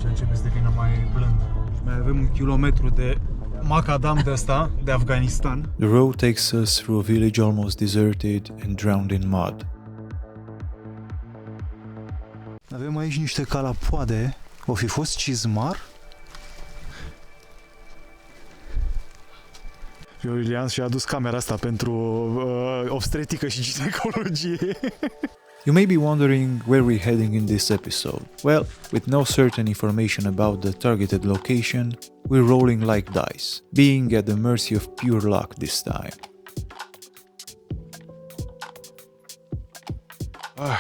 începe să devină mai blândă. Mai avem 1 kilometru de macadam de asta, de Afganistan. The road takes us through a village almost deserted and drowned in mud. Avem aici niște calapoade. O fi fost cizmar? Iulian și-a adus camera asta pentru obstetrică și ginecologie. You may be wondering where we're heading in this episode. Well, with no certain information about the targeted location, we're rolling like dice, being at the mercy of pure luck this time.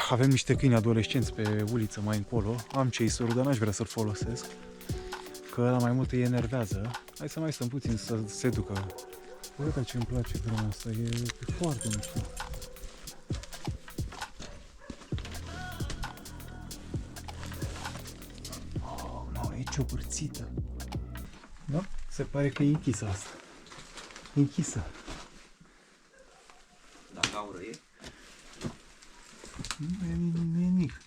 Avem niște câini adolescenți pe uliță mai încolo. Am chaser-ul, dar n-aș vrea să-l folosesc, că ăla mai mult îi enervează. Hai să mai stăm puțin să se ducă. Uite ce îmi place vremea asta, e foarte mișto. Oh, no, e ciopărțită. Da? Se pare că e închisă asta. E închisă. Da, gaură e? Nu e nimic.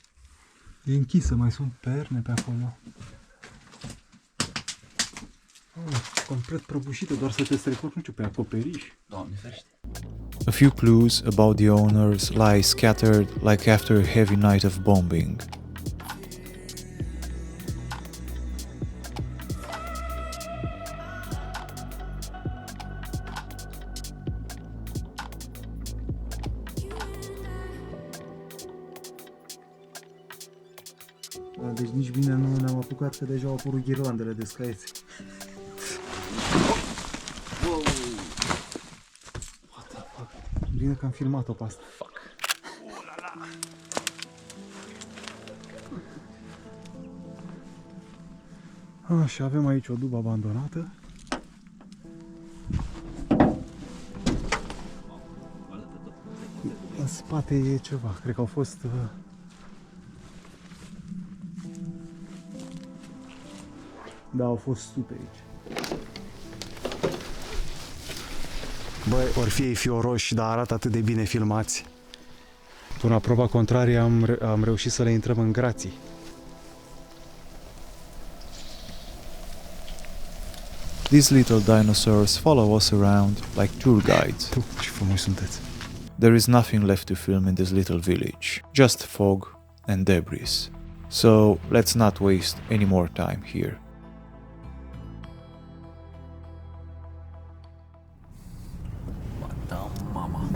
E închisă, mai sunt perne pe acolo. Complet prăbușită, doar să te strecori, nu știu, pe acoperiș. Doamne ferește. A few clues about the owners lie scattered like after a heavy night of bombing. Deci nici bine nu ne-am apucat, că deja au apărut ghirlandele de scaieți. Wow! What the fuck? Bine că am filmat-o pe asta. Fuck! Așa, avem aici o dubă abandonată. În spate e ceva, cred că au fost... Da, au fost sute aici. Băi, ori fie ei fioroși, dar arată atât de bine filmați. Până la proba contrarie am reușit să le intrăm în grații. These little dinosaurs follow us around like tour guides. Ce frumoși sunteți! There is nothing left to film in this little village, just fog and debris. So let's not waste any more time here. Da, mama.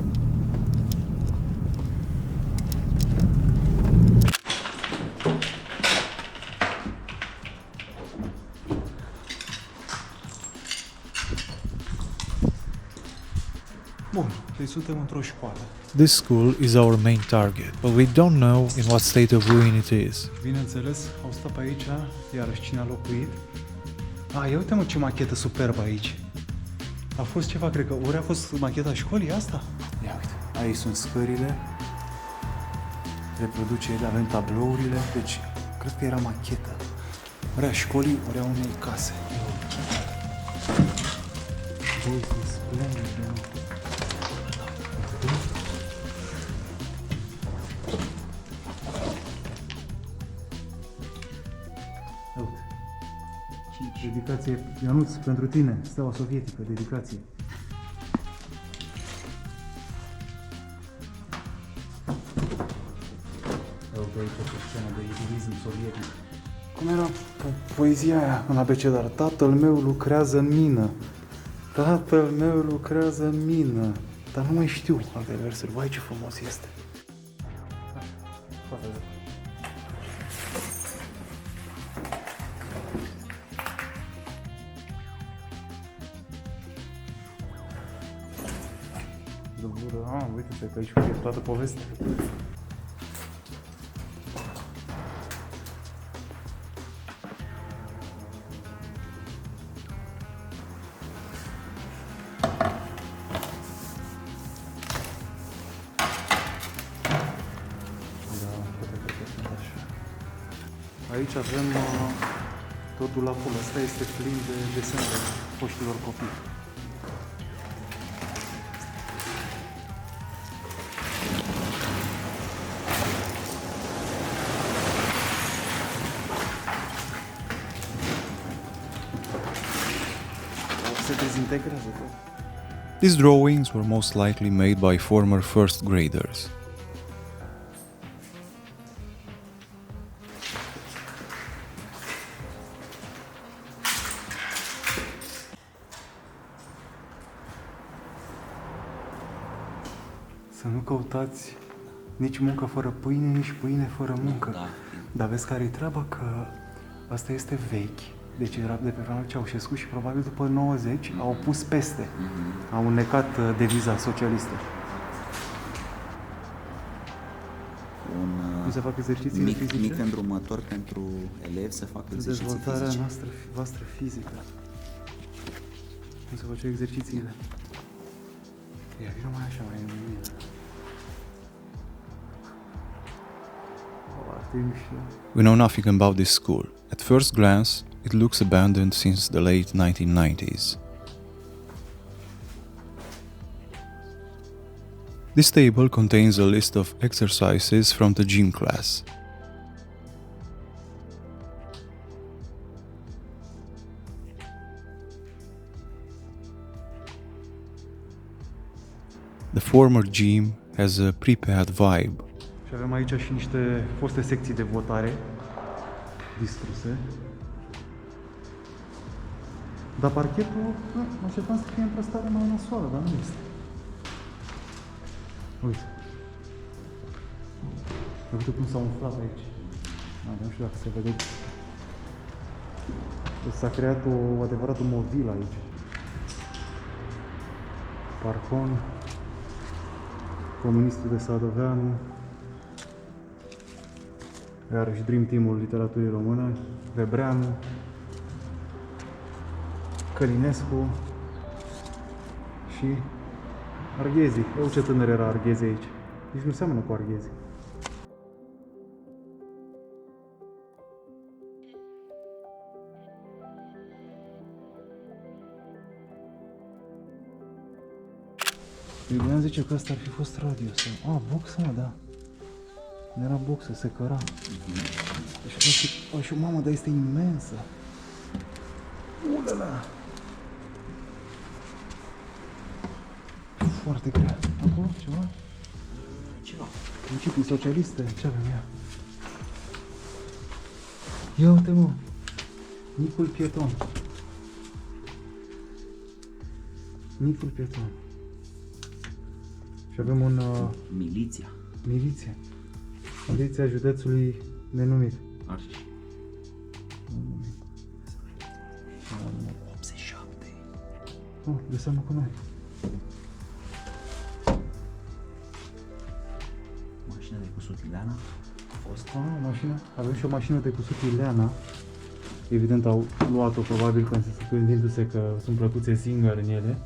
Bun, deci suntem într-o școală. This school is our main target, but we don't know in what state of ruin it is. Bineînțeles, au stat pe aici, iarăși cine a locuit. Ia uite mă ce machetă superbă aici. A fost ceva, cred că, ori a fost macheta școlii asta? Ia uite, aici sunt scările, reproducere, avem tablourile, deci cred că era machetă. Ori a școlii, ori a unei case. Băi, e splendid, mă. Dedicație, Ionuț, pentru tine, Steaua Sovietică, dedicație. Uite aici o scenă de idilism sovietic. Cum era poezia aia în abecedar? Tatăl meu lucrează în mină. Tatăl meu lucrează în mină. Dar nu mai știu alte versuri. Vai, ce frumos este. Foarte bine. Uite-te că aici e toată povestea. Aici avem tot dulapul ăsta, este plin de desenele foștilor copii. se dezintegrează tot. These drawings were most likely made by former first graders. Să nu căutați nici muncă fără pâine, nici pâine fără muncă. Da. Dar vezi care e treaba? Că asta este vechi. Deci era de pe vremea lui Ceaușescu și probabil după 90 au pus peste. Au înnecat deviza socialistă. Un Nu se fac exerciții fizice? mic îndrumător pentru elevi să facă exerciții Dezvoltarea fizice. voastră fizică. Nu se face exercițiile. Ia, vină mai așa, mai în mine. Foarte mișto. We know nothing about this school. At first glance, it looks abandoned since the late 1990s. This table contains a list of exercises from the gym class. The former gym has a prepared vibe. Și avem aici și niște foste secții de votare distruse. Dar parchetul, mă așteptam să fie într-o stare mai nasoală, dar nu este. Uite. Uite cum s-a umflat aici. Nu știu dacă se vede. Deci s-a creat o adevărată movilă aici. Parcon. Comunistul de Sadoveanu. Iarăși Dream Team-ul literaturii române. Vebreanu. Călinescu. Și Arghezi. Eu ce tânăr era Arghezi aici. Nici nu seamănă cu Arghezi. Iulian zice că ăsta ar fi fost radio sau... A, box, mă, da. Nu era boxă, se căra. Și mamă, dar este imensă. Ulala! Foarte grea. Acolo ceva? Ceva. Principii socialiste, ce avem ea? Ia uite, mă. Micul pieton. Micul pieton. Și avem un... Miliția. miliție. Miliția județului nenumit. Așa. 87. Oh, de seamă cu noi. Mașina de cusut Ileana a fost. Mașină. Avem și o mașină de cusut Ileana. Evident au luat-o probabil gândindu-se că sunt plăcuțe Singer în ele.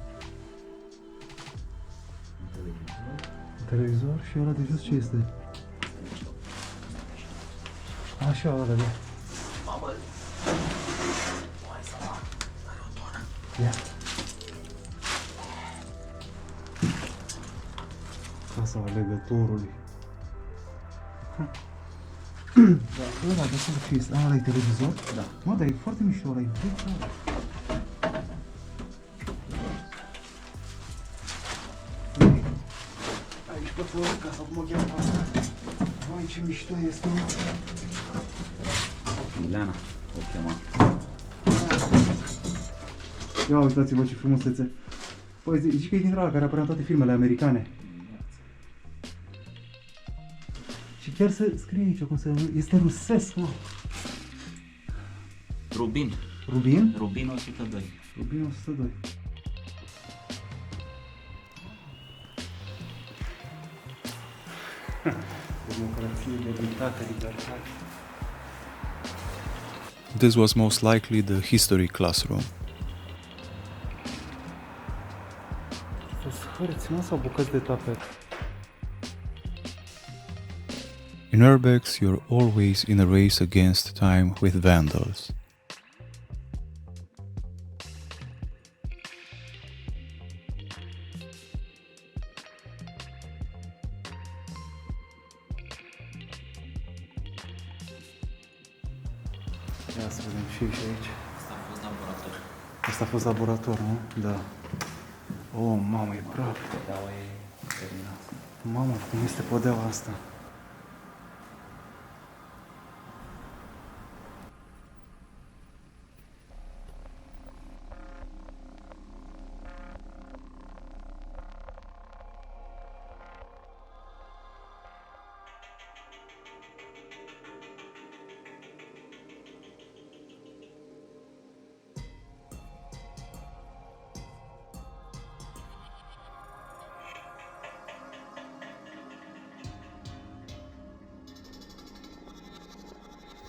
Televizor și ăla de jos ce este? Așa, ăla de. Mamă! Hai să la! Are o tonă. Ia. Casa alegătorului. Da, ăla de acolo ce este? Ăla e televizor? Da. Mă, dar e foarte mișto, ăla e vechi, ăla. Aici pot să ca să mă cheamă pe asta. Vai, ce mișto este, mă. Ileana o chema. Ia uitați-vă ce frumusețe. Păi zici că e dintre ăla care apărea în toate filmele americane. Și chiar se scrie aici cum se... Este rusesc, mă. Rubin. Rubin? Rubin 102. Rubin 102. Democrație, libertate, libertate. This was most likely the history classroom. Sunt hărți, nu? Sau bucăți de tapet? In Urbex, you're always in a race against time with vandals. Ia să vedem și aici. Asta a fost laborator. Asta a fost laborator, nu? Da. Oh, mamă, e praf. Podeaua e terminată. Mamă, cum este podeaua asta?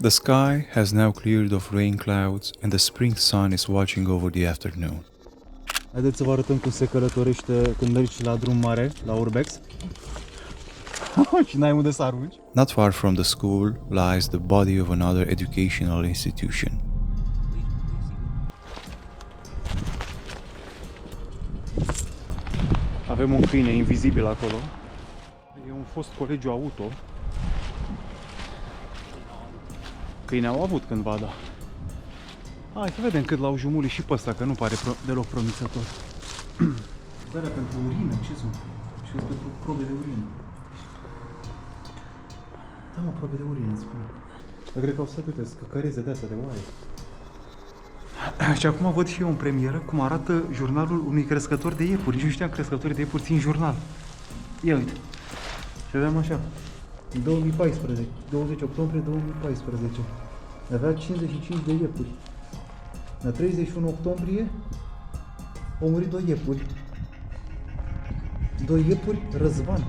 The sky has now cleared of rain clouds and the spring sun is watching over the afternoon. Haideți să vă arătăm cum se călătorește când mergi la drum mare, la Urbex. Și n-ai unde să arunci. Not far from the school lies the body of another educational institution. Avem un câine invizibil acolo. E un fost colegiu auto. Câine au avut cândva, da. Hai să vedem cât l-au jumuli și pe ăsta, că nu pare deloc promițător. Darea pentru urină, ce sunt? Și pentru probe de urină. Da, mă, probe de urină, spune. Dar cred că au să uite, scăcăreze de-astea de oaie. Și acum văd și eu în premieră cum arată jurnalul unui crescător de iepuri. Nici nu știam că crescătorii de iepuri țin jurnal. Ia uite. Și aveam așa. 2014, 20 octombrie 2014. Avea 55 de iepuri. La 31 octombrie au murit 2 iepuri. 2 iepuri, Răzvan.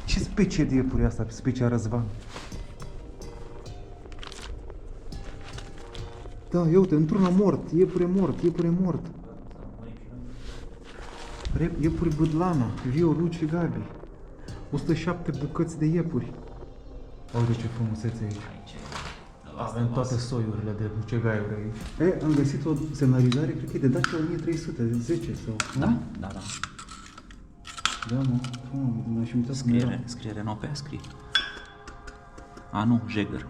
Ce specie de iepuri e asta, specia Răzvan? Da, ia uite, într-una mort, iepure mort, iepure mort. Iepuri Bâdlana, Vio, Luci, Gabi. 107 bucăți de iepuri. Uite ce frumusețe aici. Avem toate soiurile de mucegaiuri aici. E, am găsit o semnalizare, cred că e de Dacia 1300, de 10 sau... Da, da, da. Da, mă, m-aș uitat cum era. Scrie Renault pe ea, scrie. A, nu, Jaguar.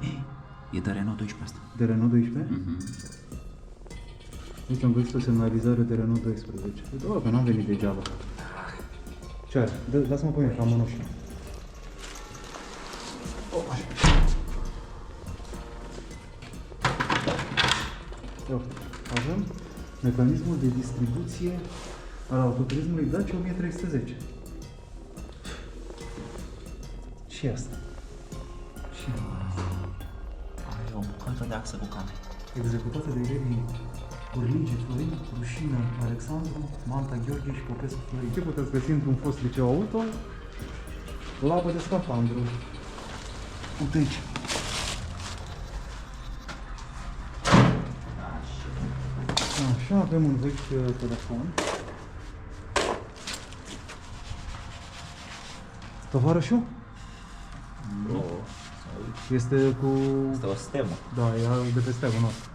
E de Renault 12 asta. De Renault 12? Deci am găsit o semnalizare de Renault 12. Da, că n-am venit degeaba. Ce are? Lasă-mă pe mine, ca mănușă. Avem mecanismul de distribuție al autoturismului Dacia 1310. Ce e asta? Ce e asta? Are o bucată de axă cu came. Executată de elevii Urlinge, Florin, Rușină, Alexandru, Manta, Gheorghe și Popescu Florin. Ce puteți găsi într-un fost liceu auto? Labă de scafandru. Uite aici. Așa, avem un vechi telefon. Tovarășul? Nu. Este cu... Este o stemă. Da, e de pe steagul nostru.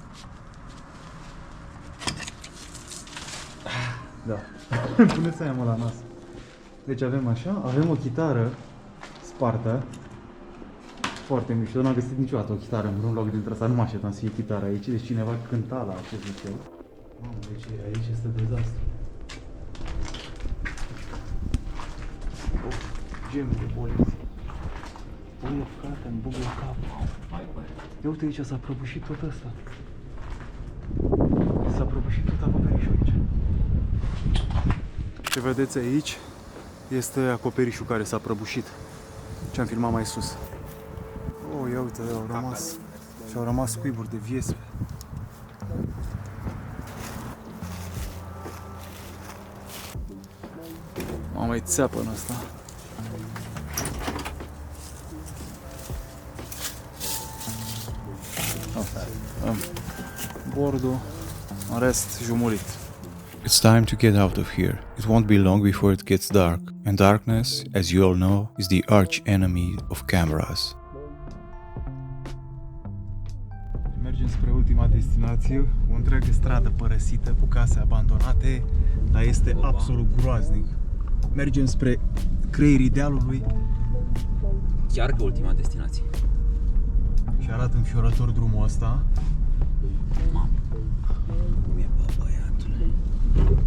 Da. Puneți aia, mă, la nas. Deci avem așa, avem o chitară spartă. Foarte mișto, n-am găsit niciodată o chitară în vreun loc dintre asta, nu mă așteptam să fie chitară aici, deci cineva cânta la acest liceu. Mamă, deci aici este dezastru. Geme de poliție. Băi, frate, îmi bug la cap. Ia uite aici, s-a prăbușit tot ăsta. S-a prăbușit tot acoperișul aici. Ce vedeți aici este acoperișul care s-a prăbușit. Ce am filmat mai sus. Oh, ia uite, și-au rămas cuiburi de viespe. Mamă, e țeapă în ăsta. Bordul, în rest jumurit. It's time to get out of here. It won't be long before it gets dark, and darkness, as you all know, is the arch enemy of cameras. Mergem spre ultima destinație, o întreagă stradă părăsită cu case abandonate, dar este absolut groaznic. Mergem spre creierii dealului Chiar că ultima destinație. și arată înfiorător drumul ăsta. Mamă. Cum e, bă, băiatule?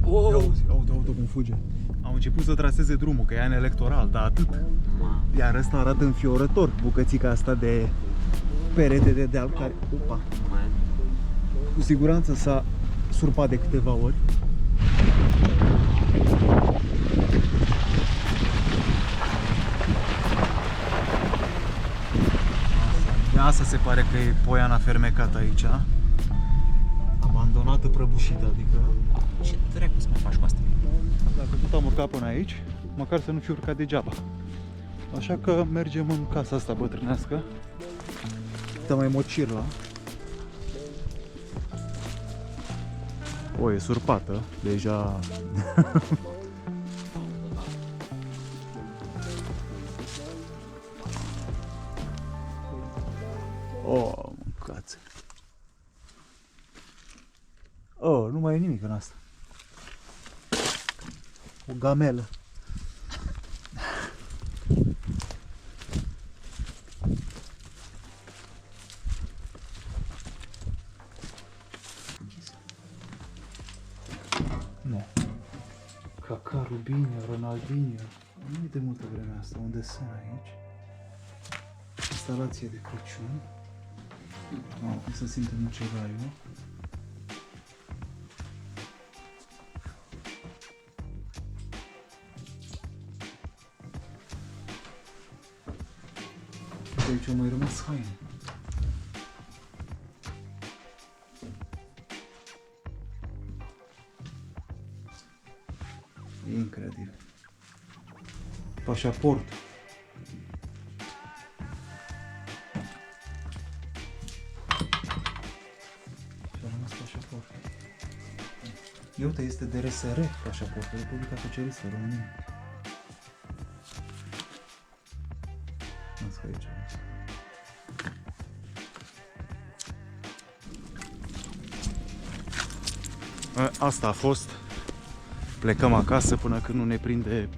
Auzi, cum fuge. Au început să traseze drumul, că e an electoral, dar atât. Iar ăsta arată înfiorător, bucățica asta de perete de deal care, opa, cu siguranță s-a surpat de câteva ori. Asta se pare că e poiana fermecată aici. Abandonată, prăbușită, adică... Ce dracu să mai faci cu asta? Dacă tot am urcat până aici, măcar să nu fi urcat degeaba. Așa că mergem în casa asta bătrânească. Dă mai mocirla. O, e surpată, deja... Oh, mâncați. Oh, nu mai e nimic în asta. O gamelă. Nu. Kaká, Rubinho, Ronaldinho. Nu e de multă vreme asta. Unde sunt aici? Instalație de Crăciun. Să simtem un ceva, eu. De aici au mai rămas haine. E incredibil. Pașaport. Și-a rămas pașaport. Ia uite, este de RSR pașaportul, Republica Socialistă România. Asta aici. Asta a fost. Plecăm acasă până când nu ne prinde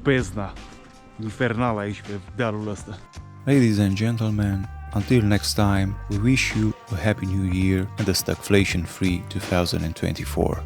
bezna infernală aici pe dealul ăsta. Ladies and gentlemen, until next time, we wish you a happy new year and a stagflation-free 2024.